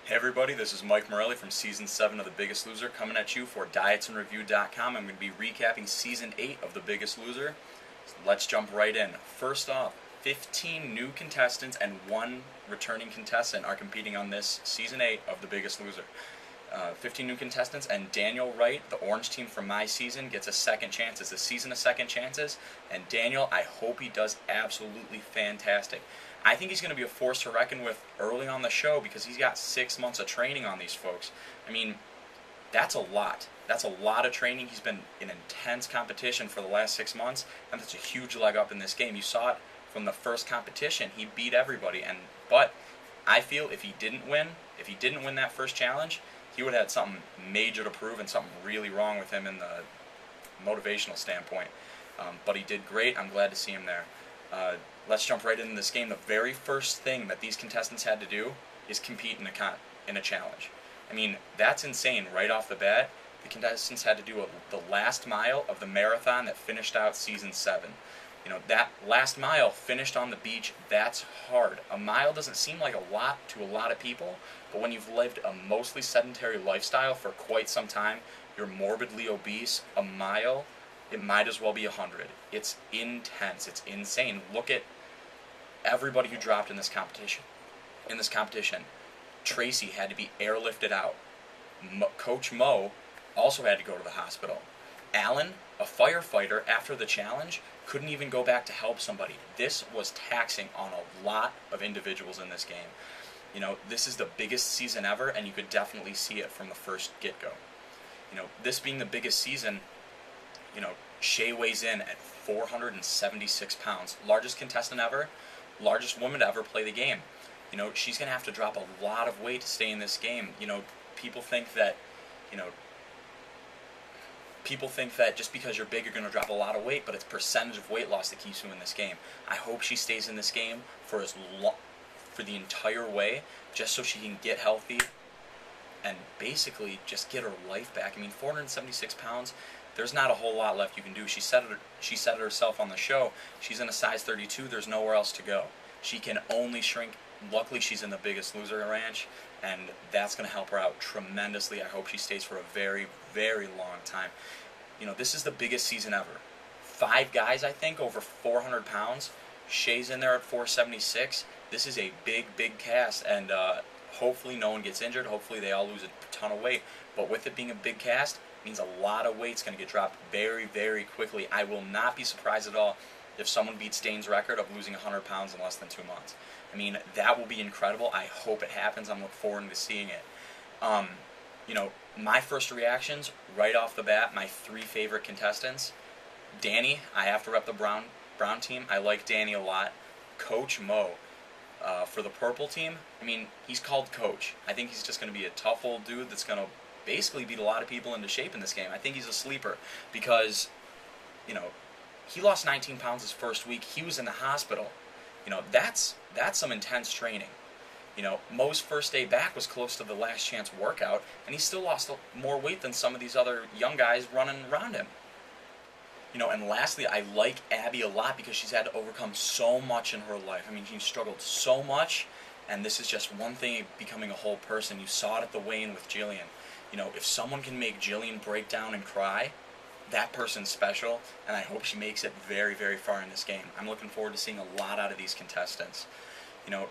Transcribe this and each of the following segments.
Hey everybody, this is Mike Morelli from Season 7 of The Biggest Loser coming at you for dietsandreview.com. I'm going to be recapping Season 8 of The Biggest Loser. So let's jump right in. First off, 15 new contestants and 1 returning contestant are competing on this Season 8 of The Biggest Loser. 15 new contestants, and Daniel Wright, the orange team from my season, gets a second chance. It's a season of second chances, and Daniel, I hope he does absolutely fantastic. I think he's going to be a force to reckon with early on the show because he's got 6 months of training on these folks. I mean, that's a lot. That's a lot of training. He's been in intense competition for the last 6 months, and that's a huge leg up in this game. You saw it from the first competition. He beat everybody, but I feel if he didn't win that first challenge, he would have had something major to prove and something really wrong with him in the motivational standpoint. But he did great. I'm glad to see him there. Let's jump right into this game. The very first thing that these contestants had to do is compete in a challenge. I mean, that's insane right off the bat. The contestants had to do the last mile of the marathon that finished out Season 7. You know, that last mile finished on the beach, that's hard. A mile doesn't seem like a lot to a lot of people, but when you've lived a mostly sedentary lifestyle for quite some time, you're morbidly obese, a mile, it might as well be 100. It's intense. It's insane. Look at everybody who dropped in this competition. Tracy had to be airlifted out. Coach Mo also had to go to the hospital. Alan, a firefighter, after the challenge, couldn't even go back to help somebody. This was taxing on a lot of individuals in this game. You know, this is the biggest season ever, and you could definitely see it from the first get-go. You know, this being the biggest season, you know, Shay weighs in at 476 pounds. Largest contestant ever, largest woman to ever play the game. You know, she's going to have to drop a lot of weight to stay in this game. You know, people think that just because you're big, you're going to drop a lot of weight, but it's percentage of weight loss that keeps you in this game. I hope she stays in this game for the entire way, just so she can get healthy and basically just get her life back. I mean, 476 pounds, there's not a whole lot left you can do. She said it herself on the show. She's in a size 32. There's nowhere else to go. She can only shrink. Luckily, she's in the Biggest Loser ranch, and that's going to help her out tremendously. I hope she stays for a very, very long time. You know, this is the biggest season ever. 5 guys, I think, over 400 pounds. Shay's in there at 476. This is a big, big cast, and hopefully no one gets injured. Hopefully they all lose a ton of weight. But with it being a big cast, it means a lot of weight's going to get dropped very, very quickly. I will not be surprised at all if someone beats Dane's record of losing 100 pounds in less than 2 months. I mean, that will be incredible. I hope it happens. I'm looking forward to seeing it. You know, my first reactions, right off the bat, my 3 favorite contestants. Danny, I have to rep the brown team. I like Danny a lot. Coach Mo, for the purple team, I mean, he's called Coach. I think he's just going to be a tough old dude that's going to basically beat a lot of people into shape in this game. I think he's a sleeper because, you know, he lost 19 pounds his first week. He was in the hospital. You know, that's some intense training. You know, Mo's first day back was close to the last chance workout, and he still lost more weight than some of these other young guys running around him. You know, and lastly, I like Abby a lot because she's had to overcome so much in her life. I mean, she struggled so much, and this is just one thing becoming a whole person. You saw it at the weigh-in with Jillian. You know, if someone can make Jillian break down and cry, that person's special, and I hope she makes it very, very far in this game. I'm looking forward to seeing a lot out of these contestants. You know,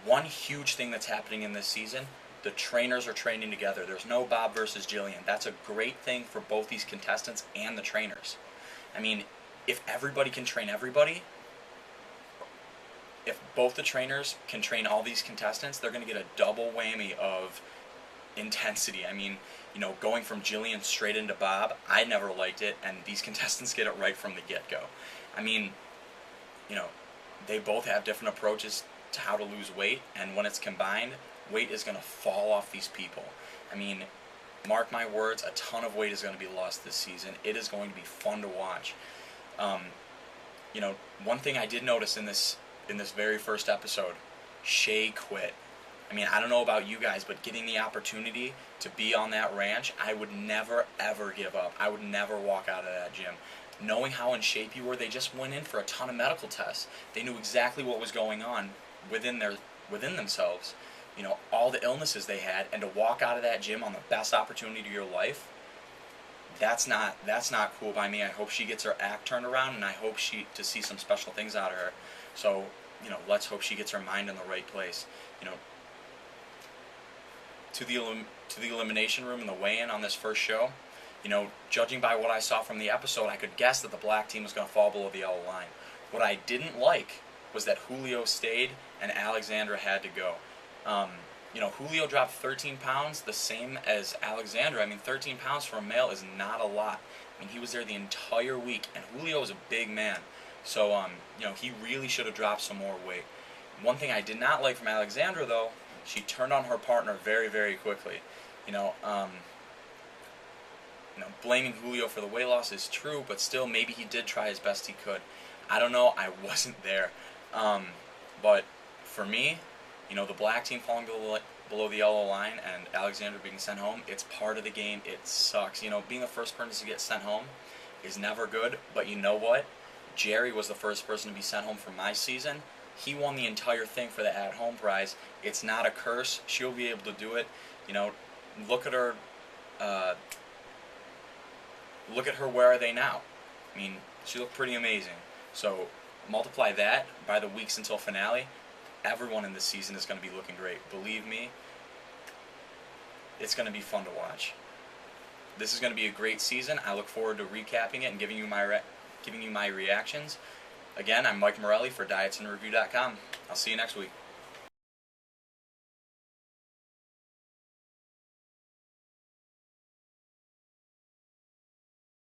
one huge thing that's happening in this season, the trainers are training together. There's no Bob versus Jillian. That's a great thing for both these contestants and the trainers. I mean, if everybody can train everybody, if both the trainers can train all these contestants, they're going to get a double whammy of intensity. I mean, you know, going from Jillian straight into Bob, I never liked it, and these contestants get it right from the get-go. I mean, you know, they both have different approaches to how to lose weight, and when it's combined, weight is going to fall off these people. I mean, mark my words, a ton of weight is going to be lost this season. It is going to be fun to watch. You know, one thing I did notice in this very first episode, Shay quit. I mean, I don't know about you guys, but getting the opportunity to be on that ranch, I would never, ever give up. I would never walk out of that gym. Knowing how in shape you were, they just went in for a ton of medical tests. They knew exactly what was going on within themselves. all the illnesses they had, and to walk out of that gym on the best opportunity of your life, that's not cool by me. I hope she gets her act turned around, and I hope to see some special things out of her. So, let's hope she gets her mind in the right place. To the elimination room and the weigh-in on this first show, judging by what I saw from the episode, I could guess that the black team was going to fall below the yellow line. What I didn't like was that Julio stayed and Alexandra had to go. Julio dropped 13 pounds, the same as Alexandra. 13 pounds for a male is not a lot. He was there the entire week, and Julio is a big man. So, he really should have dropped some more weight. One thing I did not like from Alexandra, though, she turned on her partner very, very quickly. Blaming Julio for the weight loss is true, but still, maybe he did try as best he could. I don't know. I wasn't there. But for me, the black team falling below the yellow line and Alexandra being sent home, it's part of the game. It sucks. Being the first person to get sent home is never good. But you know what? Jerry was the first person to be sent home for my season. He won the entire thing for the at-home prize. It's not a curse. She'll be able to do it. Look at her. Look at her. Where are they now? She looked pretty amazing. So multiply that by the weeks until finale. Everyone in this season is going to be looking great. Believe me, it's going to be fun to watch. This is going to be a great season. I look forward to recapping it and giving you my reactions. Again, I'm Mike Morelli for DietsAndReview.com. I'll see you next week.